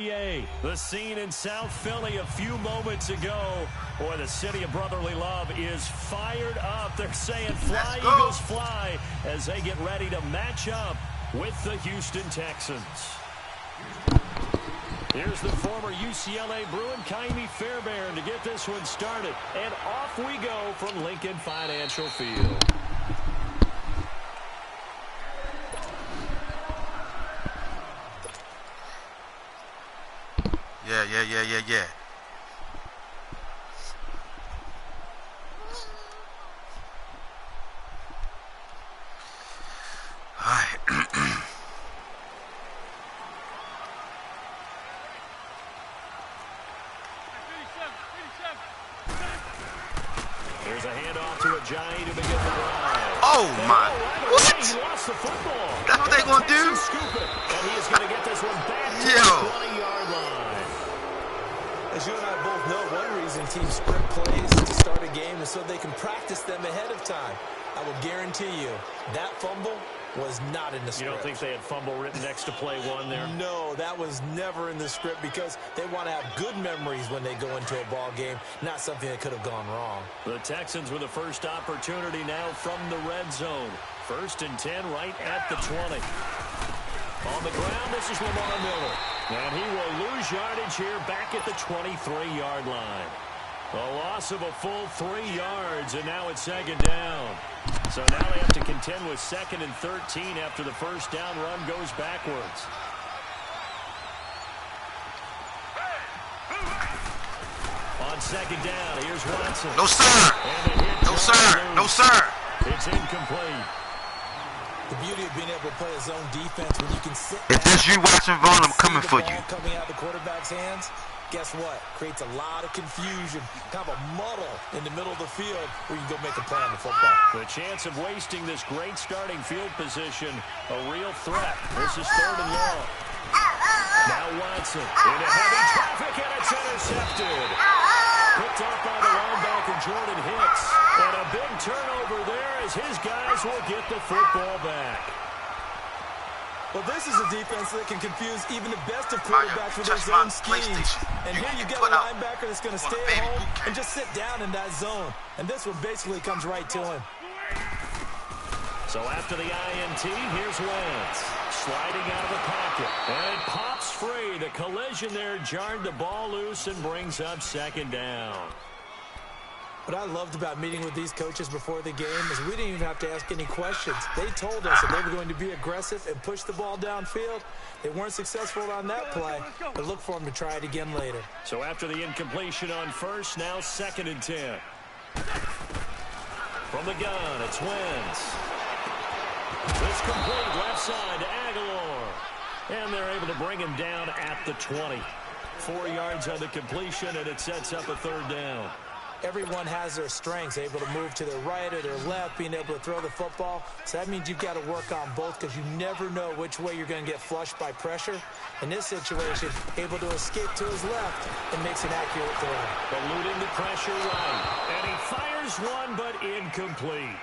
The scene in South Philly a few moments ago. Boy, the city of brotherly love is fired up. They're saying fly, Eagles, fly, as they get ready to match up with the Houston Texans. Here's the former UCLA Bruin, Ka'imi Fairbairn, to get this one started. And off we go from Lincoln Financial Field. Yeah. All right. Here's a handoff to Ajayi to begin the drive. Oh, my. What? He lost the football. That's what they're going to do? Scoop it, and he is going to get this one back to the 20-yard line. As you and I both know, one reason teams script plays to start a game is so they can practice them ahead of time. I will guarantee you that fumble was not in the script. You don't think they had fumble written next to play one there? No, that was never in the script because they want to have good memories when they go into a ball game, not something that could have gone wrong. The Texans with the first opportunity now from the red zone. 1st and 10 right at the 20. On the ground, this is Lamar Miller. And he will lose yardage here back at the 23-yard line. A loss of a full 3 yards, and now it's 2nd down. So now they have to contend with 2nd and 13 after the first down run goes backwards. On 2nd down, here's Watson. No, sir. No, sir. No, sir. It's incomplete. The beauty of being able to play a zone defense when you can sit if this you watching Vaughn, I'm coming for you. Coming out of the quarterback's hands, guess what? Creates a lot of confusion, kind of a muddle in the middle of the field where you can go make a play on the football. The chance of wasting this great starting field position, a real threat. This is 3rd and long. Now Watson into heavy traffic, and it's intercepted. Picked up by the linebacker Jordan Hicks. And a big turnover there as his guys will get the football back. Well, this is a defense that can confuse even the best of quarterbacks with their zone schemes. And here you get a linebacker that's going to stay at home and just sit down in that zone. And this one basically comes right to him. So after the INT, here's Wentz. Sliding out of the pocket. And it pops free. The collision there jarred the ball loose and brings up 2nd down. What I loved about meeting with these coaches before the game is we didn't even have to ask any questions. They told us that they were going to be aggressive and push the ball downfield. They weren't successful on that play, but look for them to try it again later. So after the incompletion on first, now 2nd and 10. From the gun, it's Wentz. It's complete left side to Aguilar. And they're able to bring him down at the 20. 4 yards on the completion, and it sets up a 3rd down. Everyone has their strengths, able to move to their right or their left, being able to throw the football. So that means you've got to work on both because you never know which way you're going to get flushed by pressure. In this situation, able to escape to his left and makes an accurate throw. Eluding the pressure right. And he fires one, but incomplete.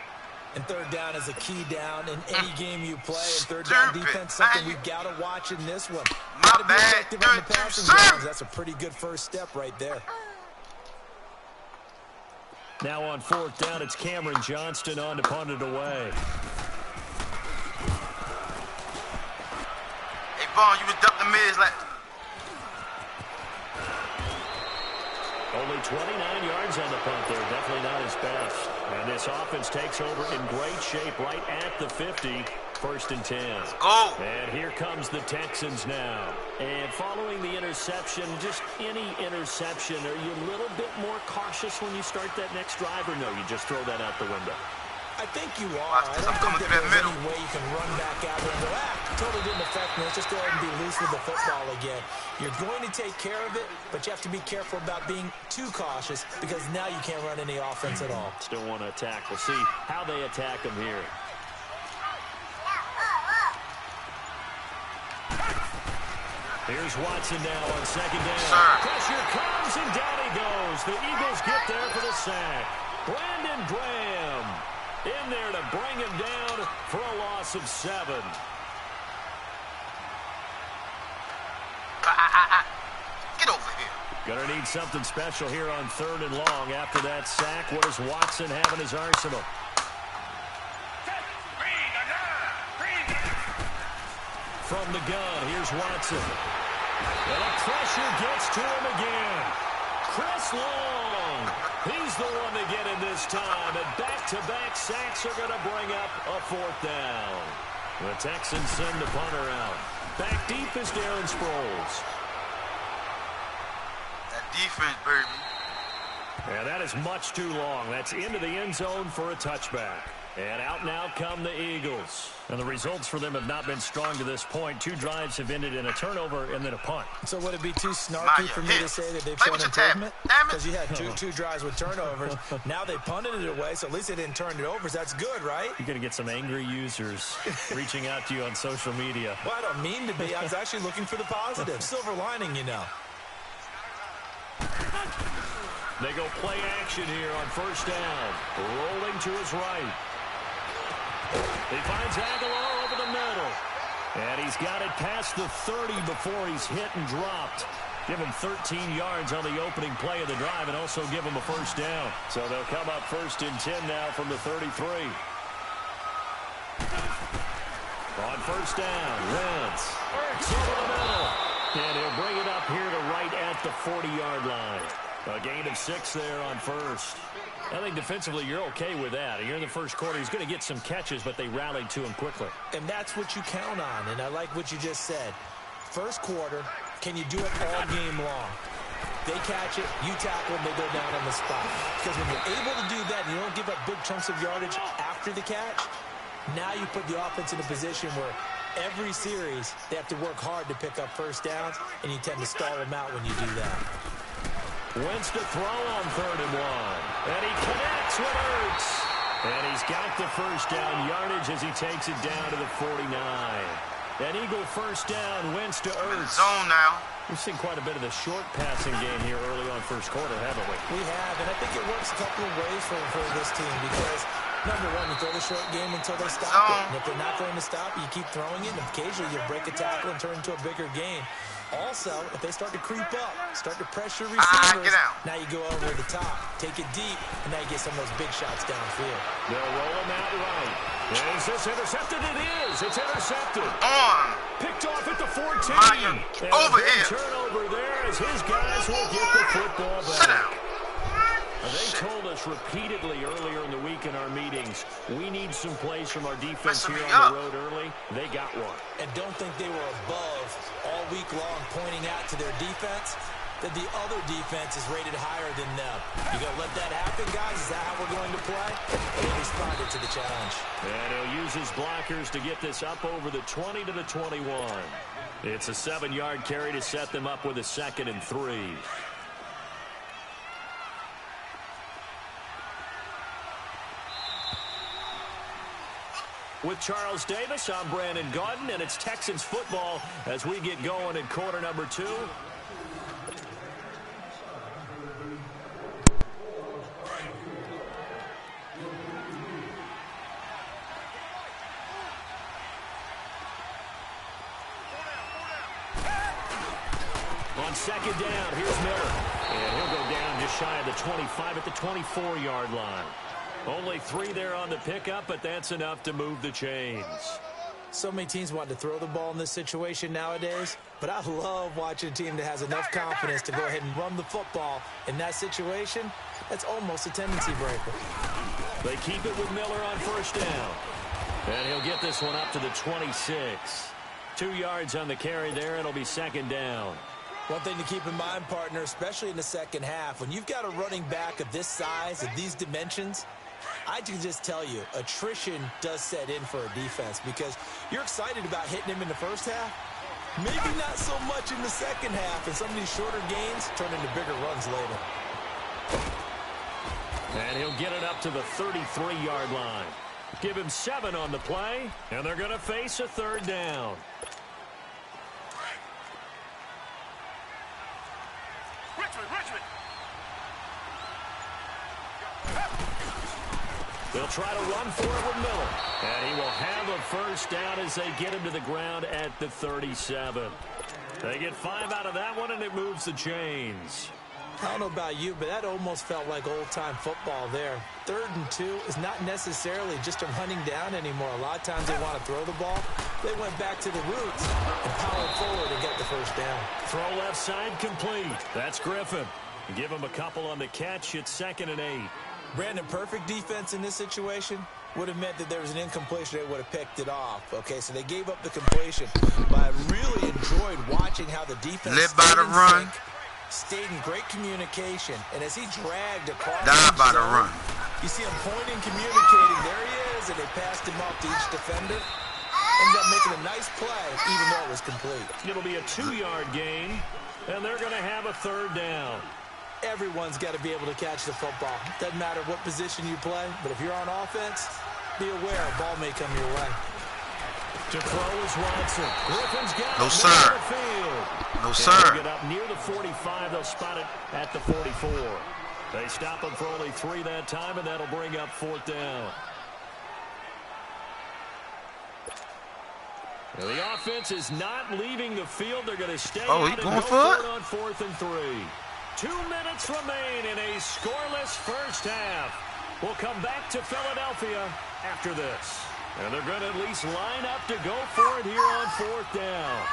And 3rd down is a key down in any game you play. And 3rd down defense, something we've got to watch in this one. Got to be effective on the passing downs. That's a pretty good first step right there. Now on 4th down, it's Cameron Johnston on to punt it away. Hey, Vaughn, you was duck the mids like... Only 29 yards on the punt there. Definitely not his best. And this offense takes over in great shape right at the 50. 1st and 10. Let's go. And here comes the Texans now. And following the interception, just any interception, are you a little bit more cautious when you start that next drive, or no, you just throw that out the window? I think you are. I don't think that there's any way you can run back out there and go, totally didn't affect me. Let's just go ahead and be loose with the football again. You're going to take care of it, but you have to be careful about being too cautious because now you can't run any offense at all. Still want to attack. We'll see how they attack them here. Here's Watson now on 2nd down. Pressure comes, and down he goes. The Eagles get there for the sack. Brandon Graham in there to bring him down for a loss of 7. Going to need something special here on 3rd and long. After that sack, what does Watson have in his arsenal? From the gun, here's Watson. And the pressure gets to him again. Chris Long. He's the one to get in this time. And back-to-back sacks are going to bring up a 4th down. The Texans send the punter out. Back deep is Darren Sproles. That defense, baby. And that is much too long. That's into the end zone for a touchback. And out now come the Eagles. And the results for them have not been strong to this point. 2 drives have ended in a turnover and then a punt. So would it be too snarky for me to say that they've shown improvement? Because you had two drives with turnovers. Now they punted it away, so at least they didn't turn it over. So that's good, right? You're going to get some angry users reaching out to you on social media. Well, I don't mean to be. I was actually looking for the positive. Silver lining, you know. They go play action here on 1st down. Rolling to his right. He finds Aguilar over the middle. And he's got it past the 30 before he's hit and dropped. Give him 13 yards on the opening play of the drive and also give him a 1st down. So they'll come up 1st and 10 now from the 33. On 1st down, Wentz over the middle. And he'll bring it up here to right at the 40-yard line. A gain of 6 there on 1st. I think defensively you're okay with that. You're in the 1st quarter. He's going to get some catches, but they rallied to him quickly. And that's what you count on, and I like what you just said. 1st quarter, can you do it all game long? They catch it, you tackle them, they go down on the spot. Because when you're able to do that and you don't give up big chunks of yardage after the catch, now you put the offense in a position where every series they have to work hard to pick up 1st downs, and you tend to stall them out when you do that. Wentz to throw on 3rd and 1. And he connects with Ertz. And he's got the 1st down yardage as he takes it down to the 49. An Eagle 1st down, Wentz to Ertz. Zone now. We've seen quite a bit of the short passing game here early on 1st quarter, haven't we? We have, and I think it works a couple of ways for this team because, number one, you throw the short game until they stop it. And if they're not going to stop it, you keep throwing it, and occasionally you'll break a tackle and turn it into a bigger game. Also, if they start to creep up, start to pressure receivers, now you go over the top, take it deep, and now you get some of those big shots downfield. They'll roll him out right. And is this intercepted? It is. It's intercepted. Picked off at the 14. Over here. Turnover there as his guys will get the football back. They told us repeatedly earlier in the week in our meetings, we need some plays from our defense here on the road early. They got one. And don't think they were above all week long pointing out to their defense that the other defense is rated higher than them. You going to let that happen, guys? Is that how we're going to play? They responded to the challenge. And he'll use his blockers to get this up over the 20 to the 21. It's a 7-yard carry to set them up with a 2nd and 3. With Charles Davis, I'm Brandon Gaudin, and it's Texans football as we get going in quarter number 2. On 2nd down, here's Miller. And he'll go down just shy of the 25 at the 24-yard line. Only 3 there on the pickup, but that's enough to move the chains. So many teams want to throw the ball in this situation nowadays, but I love watching a team that has enough confidence to go ahead and run the football. In that situation, that's almost a tendency breaker. They keep it with Miller on 1st down. And he'll get this one up to the 26. 2 yards on the carry there. It'll be 2nd down. One thing to keep in mind, partner, especially in the second half, when you've got a running back of this size, of these dimensions, I can just tell you, attrition does set in for a defense because you're excited about hitting him in the first half. Maybe not so much in the second half, and some of these shorter gains turn into bigger runs later. And he'll get it up to the 33-yard line. Give him 7 on the play, and they're going to face a 3rd down. Richmond. They'll try to run for it with Miller. And he will have a 1st down as they get him to the ground at the 37. They get 5 out of that one, and it moves the chains. I don't know about you, but that almost felt like old-time football there. 3rd and 2 is not necessarily just a running down anymore. A lot of times they want to throw the ball. They went back to the roots and powered forward and got the first down. Throw left side complete. That's Griffin. Give him a couple on the catch. It's 2nd and 8. Brandon, perfect defense in this situation would have meant that there was an incompletion. They would have picked it off. Okay, so they gave up the completion. But I really enjoyed watching how the defense led by the run. Stayed in great communication, and as he dragged across by the run. You see him pointing, communicating. There he is, and they passed him off to each defender. Ended up making a nice play, even though it was complete. It'll be a 2-yard gain, and they're going to have a 3rd down. Everyone's got to be able to catch the football. Doesn't matter what position you play, but if you're on offense, be aware a ball may come your way. To throw is Watson. Griffin's got no, sir. No, sir. Get up near the 45. They'll spot it at the 44. They stop him for only 3 that time, and that'll bring up 4th down. The offense is not leaving the field. They're going to stay out and go for it on 4th and 3. 2 minutes remain in a scoreless first half. We'll come back to Philadelphia after this. And they're going to at least line up to go for it here on 4th down.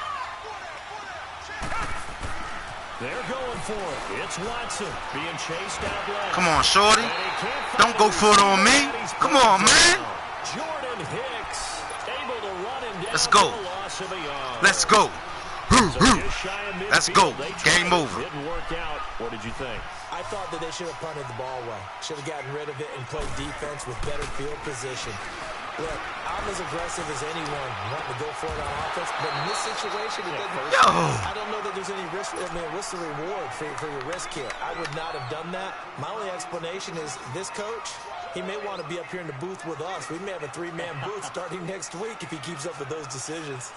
They're going for it. It's Watson being chased out left. Come on, shorty. Don't go for it on me. Come on, man. Jordan Hicks able to run him down. Let's go. Let's go. Let's go. Game over. Didn't work out. What did you think? I thought that they should have punted the ball away. Should have gotten rid of it and played defense with better field position. Look, I'm as aggressive as anyone wanting to go for it on offense, but in this situation, it doesn't. I don't know that there's any risk. I mean, what's the reward for your risk here? I would not have done that. My only explanation is this coach, he may want to be up here in the booth with us. We may have a 3-man booth starting next week if he keeps up with those decisions.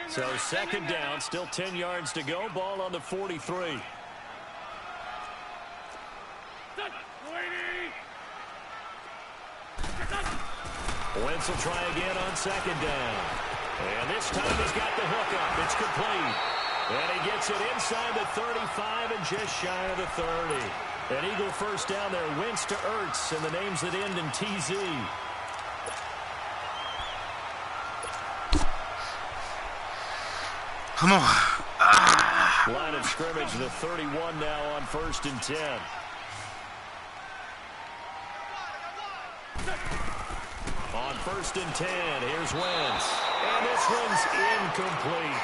So 2nd down, still 10 yards to go. Ball on the 43. Wentz will try again on 2nd down. And this time he's got the hook up. It's complete. And he gets it inside the 35 and just shy of the 30. An Eagle first down there. Wentz to Ertz and the names that end in TZ. Come on. Line of scrimmage, the 31 now on 1st and 10. On 1st and 10, here's Wentz. And this one's incomplete.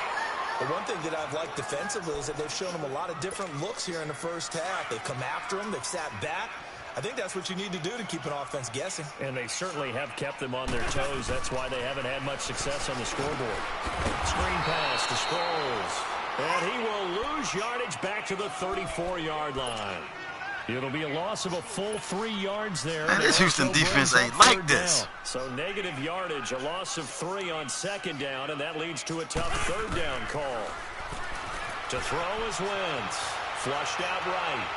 The one thing that I've liked defensively is that they've shown him a lot of different looks here in the first half. They've come after him. They've sat back. I think that's what you need to do to keep an offense guessing. And they certainly have kept them on their toes. That's why they haven't had much success on the scoreboard. Screen pass to Sproles. And he will lose yardage back to the 34-yard line. It'll be a loss of a full 3 yards there. Man, this Houston defense ain't like this. So negative yardage, a loss of 3 on 2nd down, and that leads to a tough 3rd down call. To throw is Wentz. Flushed out right.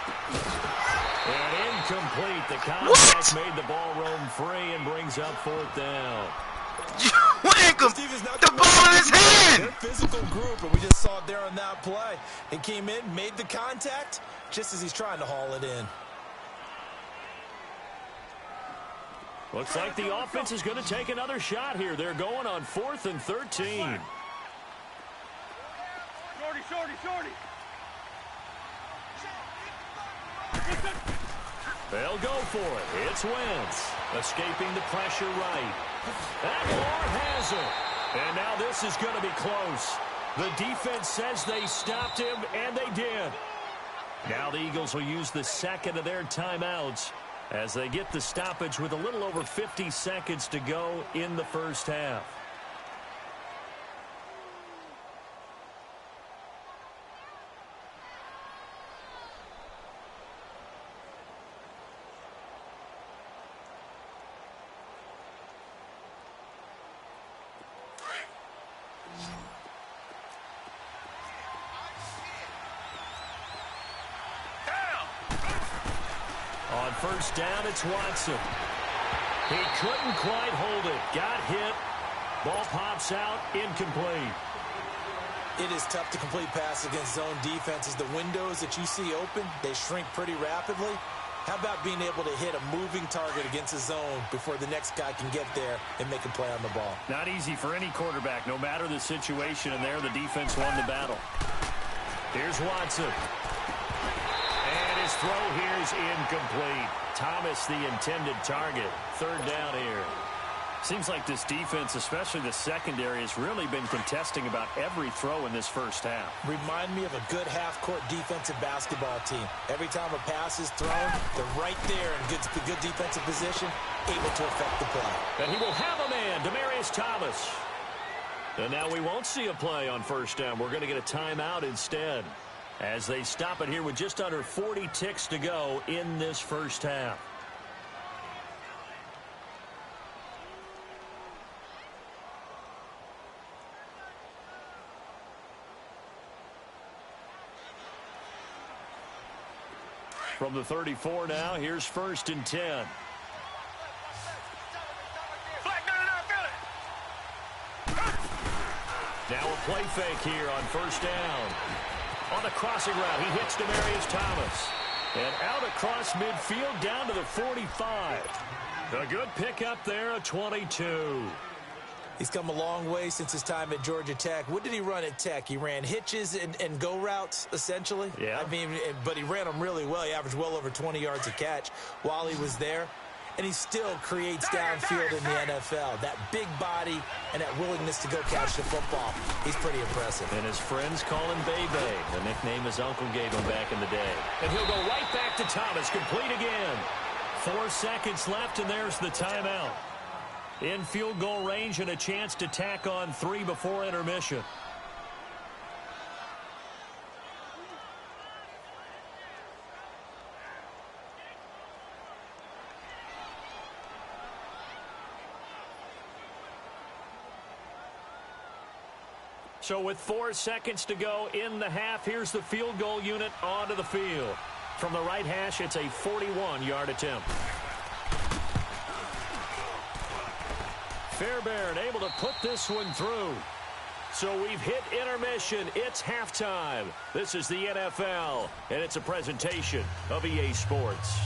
And incomplete. The contact made the ball roam free and brings up 4th down. The ball in his hand. They're a physical group, and we just saw it there on that play. He came in, made the contact, just as he's trying to haul it in. Looks like the offense is going to take another shot here. They're going on 4th and 13. Shorty. They'll go for it. It's Wentz. Escaping the pressure right. That Moore has it. And now this is going to be close. The defense says they stopped him, and they did. Now the Eagles will use the 2nd of their timeouts as they get the stoppage with a little over 50 seconds to go in the first half. On 1st down, it's Watson. He couldn't quite hold it. Got hit. Ball pops out, incomplete. It is tough to complete passes against zone defenses. The windows that you see open, they shrink pretty rapidly. How about being able to hit a moving target against a zone before the next guy can get there and make a play on the ball? Not easy for any quarterback, no matter the situation, and there the defense won the battle. Here's Watson. And his throw here is incomplete. Thomas, the intended target. Third down here. Seems like this defense, especially the secondary, has really been contesting about every throw in this first half. Remind me of a good half-court defensive basketball team. Every time a pass is thrown, they're right there in good defensive position, able to affect the play. And he will have a man, Demaryius Thomas. And now we won't see a play on first down. We're going to get a timeout instead, as they stop it here with just under 40 ticks to go in this first half. From the 34 now, here's 1st and 10. Now a play fake here on first down. On the crossing route, he hits Demaryius Thomas. And out across midfield down to the 45. A good pickup there, a 22. He's come a long way since his time at Georgia Tech. What did he run at Tech? He ran hitches and go routes, essentially. Yeah. I mean, but he ran them really well. He averaged well over 20 yards a catch while he was there. And he still creates downfield in the NFL. That big body and that willingness to go catch the football. He's pretty impressive. And his friends call him Bebe. The nickname his uncle gave him back in the day. And he'll go right back to Thomas. Complete again. 4 seconds left, and there's the timeout. In field goal range and a chance to tack on 3 before intermission. So with 4 seconds to go in the half, here's the field goal unit onto the field. From the right hash, it's a 41-yard attempt. Fairbairn able to put this one through. So we've hit intermission. It's halftime. This is the NFL, and it's a presentation of EA Sports.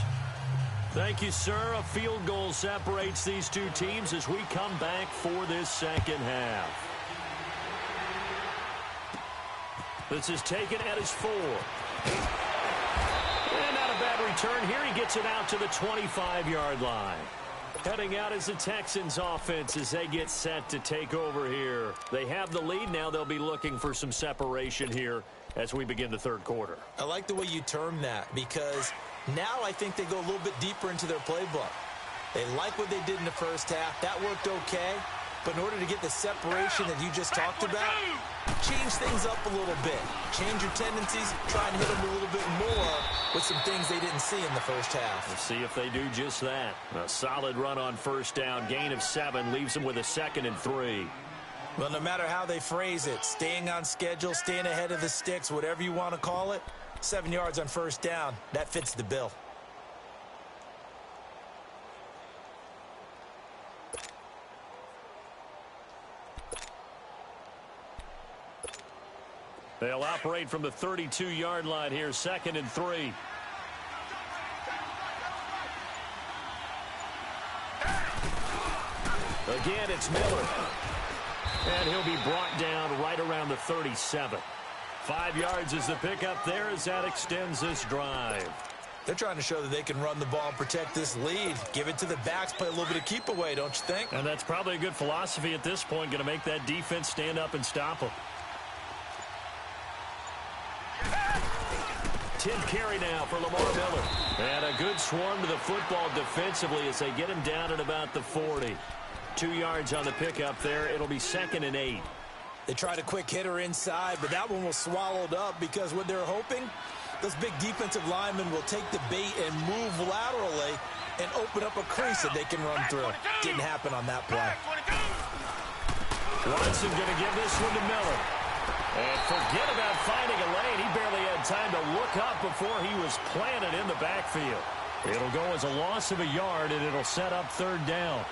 Thank you, sir. A field goal separates these two teams as we come back for this second half. This is taken at his 4. And not a bad return here. He gets it out to the 25-yard line. Heading out is the Texans offense as they get set to take over here. They have the lead now. They'll be looking for some separation here as we begin the third quarter. I like the way you term that because now I think they go a little bit deeper into their playbook. They like what they did in the first half. That worked okay. But in order to get the separation that you just talked about, change things up a little bit. Change your tendencies, try and hit them a little bit more with some things they didn't see in the first half. We'll see if they do just that. A solid run on first down. Gain of 7 leaves them with a 2nd and 3. Well, no matter how they phrase it, staying on schedule, staying ahead of the sticks, whatever you want to call it, 7 yards on first down, that fits the bill. They'll operate from the 32-yard line here, 2nd and 3. Again, it's Miller. And he'll be brought down right around the 37. 5 yards is the pickup there as that extends this drive. They're trying to show that they can run the ball and protect this lead. Give it to the backs, play a little bit of keep away, don't you think? And that's probably a good philosophy at this point, going to make that defense stand up and stop them. 10th carry now for Lamar Miller. And a good swarm to the football defensively as they get him down at about the 40. 2 yards on the pickup there. It'll be 2nd and 8. They tried a quick hitter inside, but that one was swallowed up because what they're hoping, those big defensive linemen will take the bait and move laterally and open up a crease that they can run through. Didn't happen on that play. Watson going to give this one to Miller. And forget about finding a lane. He barely had time to look up before he was planted in the backfield. It'll go as a loss of a yard, and it'll set up 3rd down.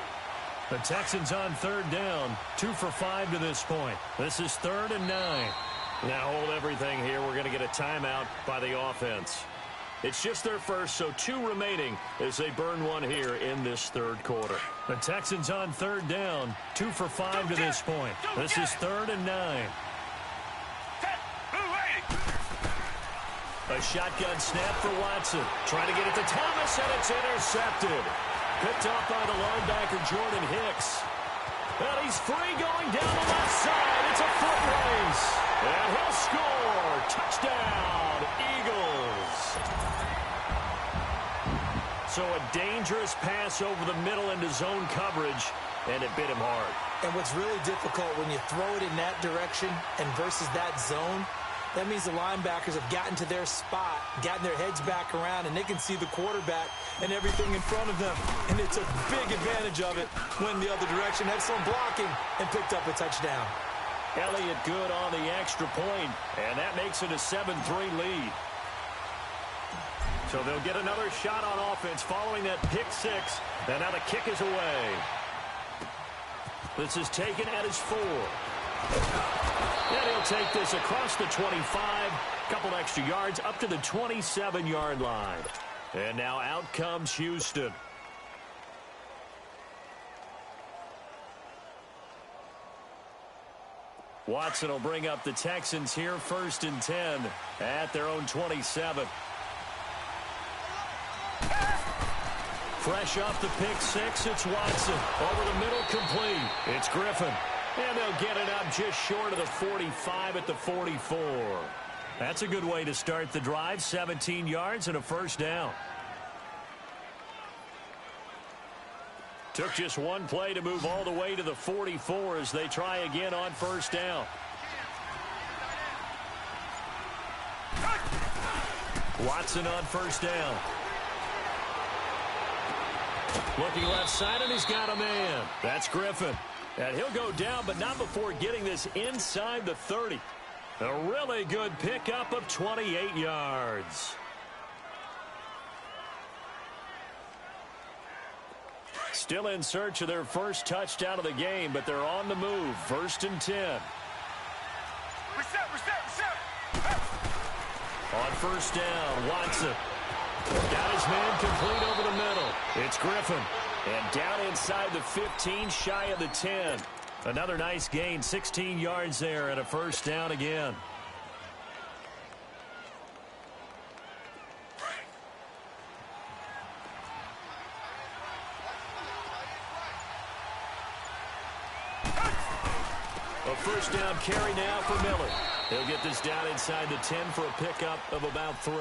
The Texans on third down, 2 for 5 to this point. This is 3rd and 9. Now hold everything here. We're going to get a timeout by the offense. It's just their first, so 2 remaining as they burn one here in this third quarter. The Texans on third down, 2 for 5 to this point. This is 3rd and 9. A shotgun snap for Watson. Trying to get it to Thomas, and it's intercepted. Picked up by the linebacker, Jordan Hicks. And he's free going down the left side. It's a foot race. And he'll score. Touchdown, Eagles. So a dangerous pass over the middle into zone coverage, and it bit him hard. And what's really difficult when you throw it in that direction and versus that zone, that means the linebackers have gotten to their spot, gotten their heads back around, and they can see the quarterback and everything in front of them. And it's a big advantage of it when the other direction. Excellent blocking and picked up a touchdown. Elliott good on the extra point, and that makes it a 7-3 lead. So they'll get another shot on offense following that pick 6, and now the kick is away. This is taken at his 4. And he'll take this across the 25, couple extra yards up to the 27-yard line. And now out comes Houston. Watson will bring up the Texans here, 1st and 10 at their own 27. Fresh off the pick 6, it's Watson. Over the middle, complete. It's Griffin. And they'll get it up just short of the 45 at the 44. That's a good way to start the drive. 17 yards and a 1st down. Took just one play to move all the way to the 44 as they try again on 1st down. Watson on 1st down. Looking left side, and he's got a man. That's Griffin. And he'll go down, but not before getting this inside the 30. A really good pickup of 28 yards. Still in search of their first touchdown of the game, but they're on the move. 1st and 10. On 1st down, Watson. Got his man complete over the middle. It's Griffin. And down inside the 15, shy of the 10. Another nice gain, 16 yards there, and a 1st down again. A 1st down carry now for Miller. He'll get this down inside the 10 for a pickup of about 3.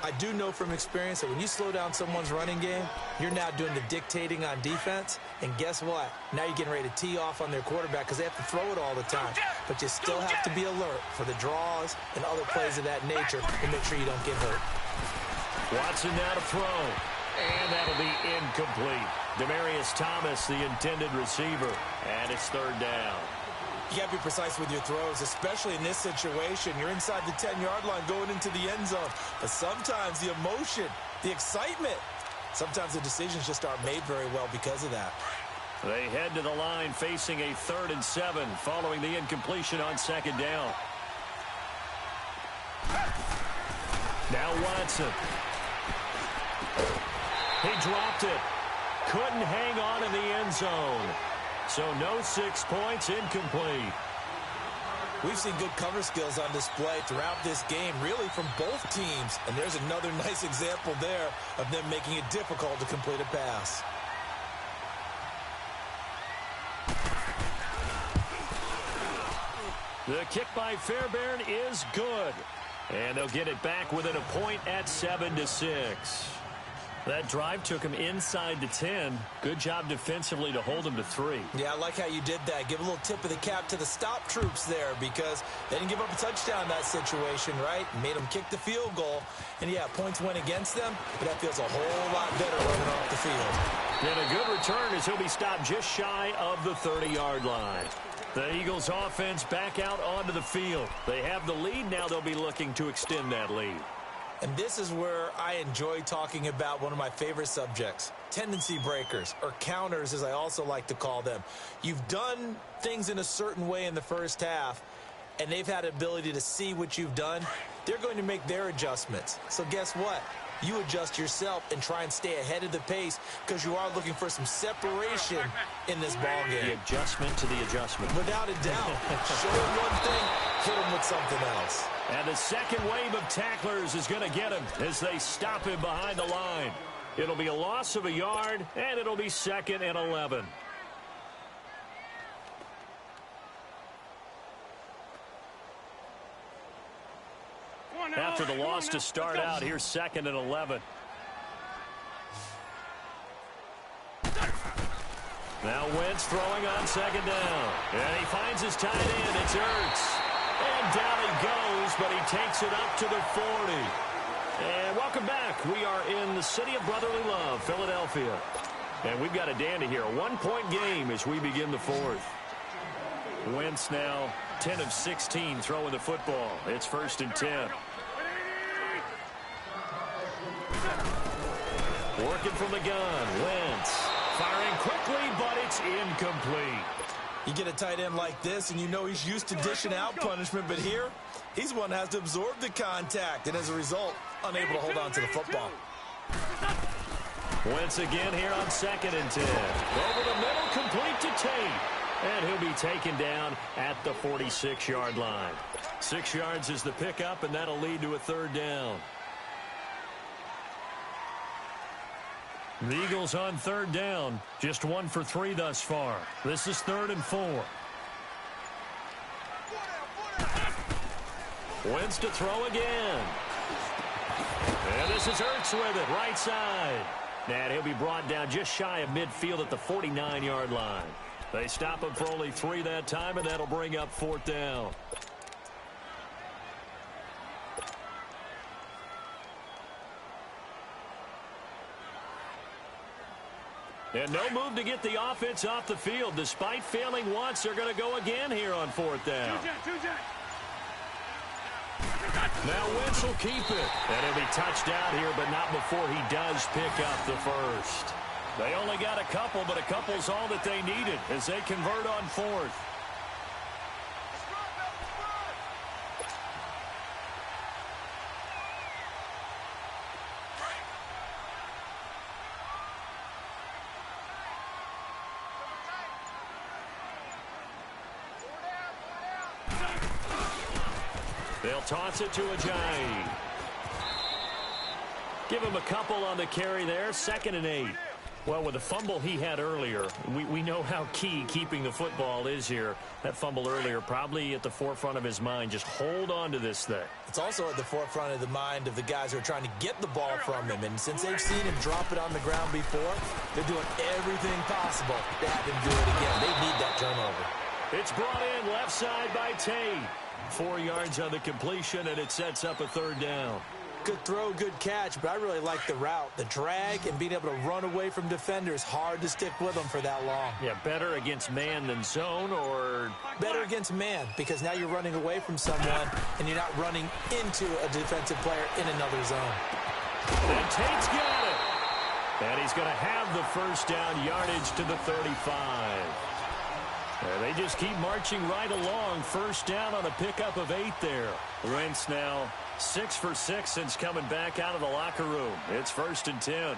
I do know from experience that when you slow down someone's running game, you're now doing the dictating on defense. And guess what? Now you're getting ready to tee off on their quarterback because they have to throw it all the time. But you still have to be alert for the draws and other plays of that nature to make sure you don't get hurt. Watson now to throw. And that'll be incomplete. Demaryius Thomas, the intended receiver. And it's 3rd down. You got to be precise with your throws, especially in this situation. You're inside the 10-yard line going into the end zone. But sometimes the emotion, the excitement, sometimes the decisions just aren't made very well because of that. They head to the line facing a 3rd and 7 following the incompletion on 2nd down. Now Watson. He dropped it. Couldn't hang on in the end zone. So no 6 points, incomplete. We've seen good cover skills on display throughout this game, really from both teams. And there's another nice example there of them making it difficult to complete a pass. The kick by Fairbairn is good. And they'll get it back within a point at 7-6. That drive took him inside the 10. Good job defensively to hold him to 3. Yeah, I like how you did that. Give a little tip of the cap to the stop troops there because they didn't give up a touchdown in that situation, right? Made them kick the field goal. And, yeah, points went against them, but that feels a whole lot better running off the field. And a good return as he'll be stopped just shy of the 30-yard line. The Eagles offense back out onto the field. They have the lead. Now they'll be looking to extend that lead. And this is where I enjoy talking about one of my favorite subjects, tendency breakers, or counters as I also like to call them. You've done things in a certain way in the first half, and they've had the ability to see what you've done. They're going to make their adjustments. So guess what? You adjust yourself and try and stay ahead of the pace because you are looking for some separation in this ball game. The adjustment to the adjustment. Without a doubt. Show them one thing, hit them with something else. And the second wave of tacklers is going to get him as they stop him behind the line. It'll be a loss of a yard, and it'll be 2nd and 11. After the loss to start out, here's 2nd and 11. Now Wentz throwing on 2nd down. And he finds his tight end. It's Ertz. And down he goes, but he takes it up to the 40. And welcome back. We are in the city of brotherly love, Philadelphia. And we've got a dandy here. A 1-point game as we begin the 4th. Wentz now 10 of 16 throwing the football. It's 1st and 10. Working from the gun. Wentz firing quickly, but it's incomplete. You get a tight end like this, and you know he's used to dishing out punishment, but here, he's one that has to absorb the contact, and as a result, unable to hold on to the football. Wentz again here on 2nd and 10. Over the middle, complete to Tate. And he'll be taken down at the 46-yard line. 6 yards is the pickup, and that'll lead to a 3rd down. The Eagles on 3rd down. Just 1 for 3 thus far. This is 3rd and 4. Wentz to throw again. And this is Ertz with it, right side. And he'll be brought down just shy of midfield at the 49-yard line. They stop him for only 3 that time, and that'll bring up 4th down. And no move to get the offense off the field. Despite failing once, they're going to go again here on 4th down. Now Wentz will keep it. And he'll be touched out here, but not before he does pick up the first. They only got a couple, but a couple's all that they needed as they convert on 4th. They'll toss it to Ajayi. Give him a couple on the carry there. 2nd and 8. Well, with the fumble he had earlier, we know how key keeping the football is here. That fumble earlier probably at the forefront of his mind. Just hold on to this thing. It's also at the forefront of the mind of the guys who are trying to get the ball from him. And since they've seen him drop it on the ground before, they're doing everything possible to have him do it again. They need that turnover. It's brought in left side by Tate. 4 yards on the completion, and it sets up a 3rd down. Good throw, good catch, but I really like the route. The drag and being able to run away from defenders. Hard to stick with them for that long. Yeah, better against man than zone, or? Better against man, because now you're running away from someone, and you're not running into a defensive player in another zone. And Tate's got it. And he's going to have the 1st down, yardage to the 35. And they just keep marching right along. 1st down on a pickup of 8 there. Wentz now 6 for 6 since coming back out of the locker room. It's 1st and 10.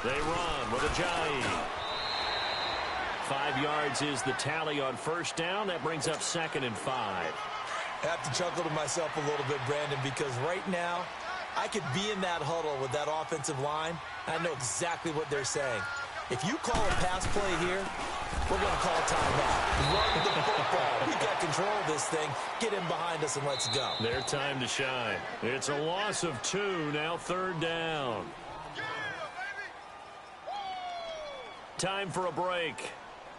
They run with Ajayi. 5 yards is the tally on 1st down. That brings up 2nd and 5. I have to chuckle to myself a little bit, Brandon, because right now I could be in that huddle with that offensive line. I know exactly what they're saying. If you call a pass play here, we're going to call a timeout. Run the football. We got control of this thing. Get in behind us and let's go. Their time to shine. It's a loss of 2, now 3rd down. Time for a break.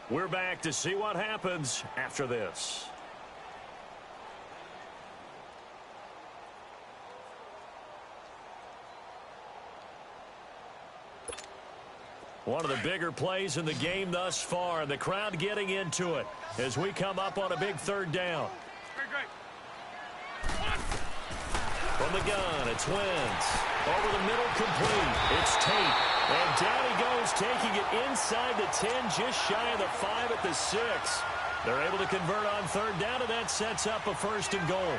We're back to see what happens after this. One of the bigger plays in the game thus far. The crowd getting into it as we come up on a big 3rd down. From the gun, it's Wentz. Over the middle, complete. It's Tate. And down he goes, taking it inside the 10, just shy of the 5 at the 6. They're able to convert on third down, and that sets up a first and goal.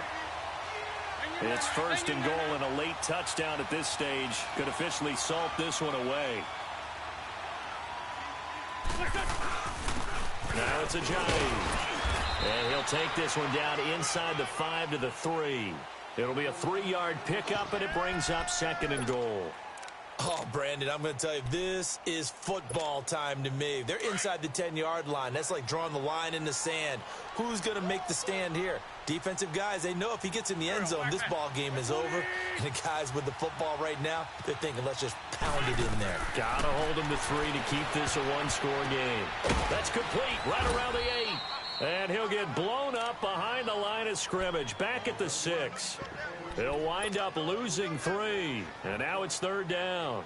It's first and goal, and a late touchdown at this stage could officially salt this one away. Now it's Ajayi. And he'll take this one down inside the 5 to the 3. It'll be a 3-yard pickup, and it brings up second and goal. Oh, Brandon, I'm going to tell you, this is football time to me. They're inside the 10-yard line. That's like drawing the line in the sand. Who's going to make the stand here? Defensive guys, they know if he gets in the end zone, this ball game is over. And the guys with the football right now, they're thinking, let's just pound it in there. Got to hold him to 3 to keep this a one-score game. That's complete right around the 8. And he'll get blown up behind the line of scrimmage, back at the 6. He'll wind up losing 3. And now it's third down.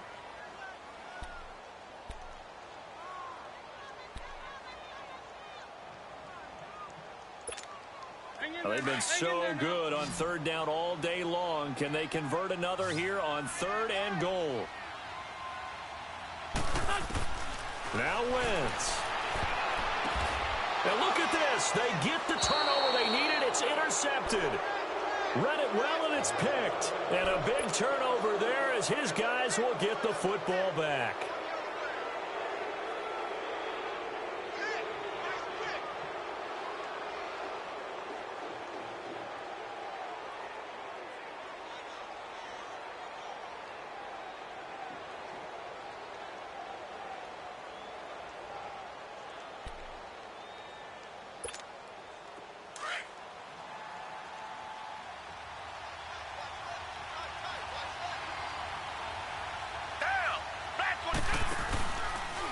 Well, they've been so good on third down all day long. Can they convert another here on third and goal? Now Wentz. Now look at this. They get the turnover they needed. It's intercepted. Read it well, and it's picked. And a big turnover there as his guys will get the football back.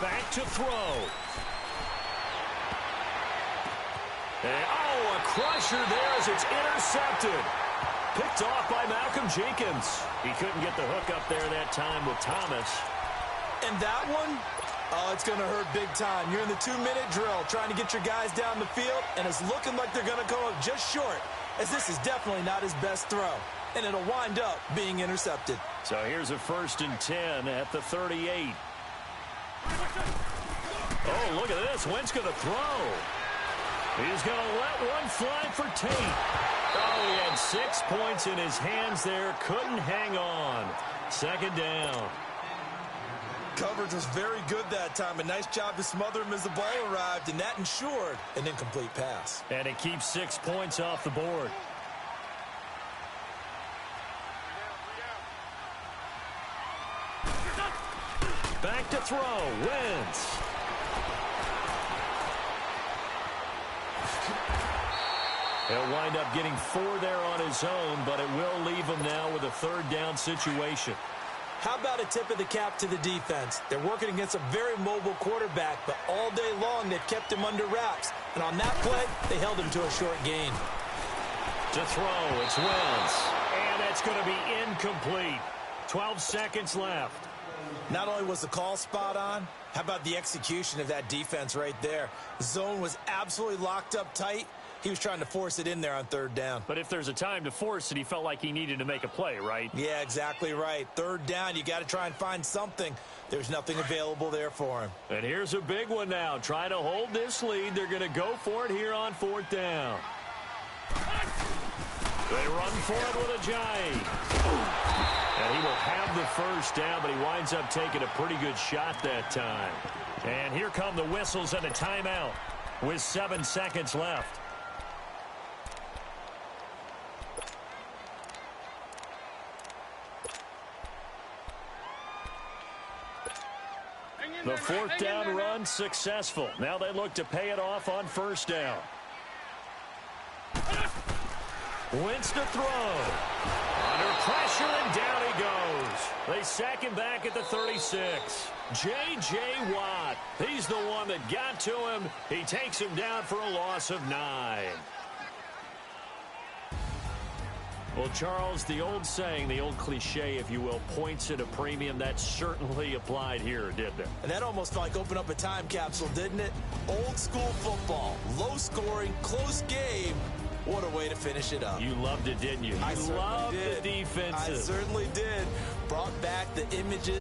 Back to throw. And, a crusher there as it's intercepted. Picked off by Malcolm Jenkins. He couldn't get the hook up there that time with Thomas. And that one, it's going to hurt big time. You're in the 2-minute drill trying to get your guys down the field, and it's looking like they're going to come up just short, as this is definitely not his best throw. And it'll wind up being intercepted. So here's a first and 10 at the 38. Oh, look at this. Wentz going to throw. He's going to let one fly for Tate. Oh, he had 6 points in his hands there. Couldn't hang on. Second down. Coverage was very good that time. A nice job to smother him as the ball arrived, and that ensured an incomplete pass. And it keeps 6 points off the board. Back to throw. Wentz. He'll wind up getting 4 there on his own, but it will leave him now with a third down situation. How about a tip of the cap to the defense? They're working against a very mobile quarterback, but all day long they've kept him under wraps. And on that play, they held him to a short gain. To throw, it's Wentz. And that's going to be incomplete. 12 seconds left. Not only was the call spot on, how about the execution of that defense right there? The zone was absolutely locked up tight. He was trying to force it in there on third down. But if there's a time to force it, he felt like he needed to make a play, right? Yeah, exactly right. Third down, you got to try and find something. There's nothing available there for him. And here's a big one now. Trying to hold this lead. They're going to go for it here on fourth down. They run for it with Ajayi. And he will have the first down, but he winds up taking a pretty good shot that time. And here come the whistles and a timeout with 7 seconds left. The fourth down run successful. Now they look to pay it off on first down. Wentz to throw. Under pressure, and down he goes. They sack him back at the 36. J.J. Watt. He's the one that got to him. He takes him down for a loss of 9. Well, Charles, the old saying, the old cliche, if you will, points at a premium, that certainly applied here, didn't it? And that almost felt like opened up a time capsule, didn't it? Old school football, low scoring, close game, What a way to finish it up. You loved it, didn't you? I loved did. The defensive. I certainly did. Brought back the images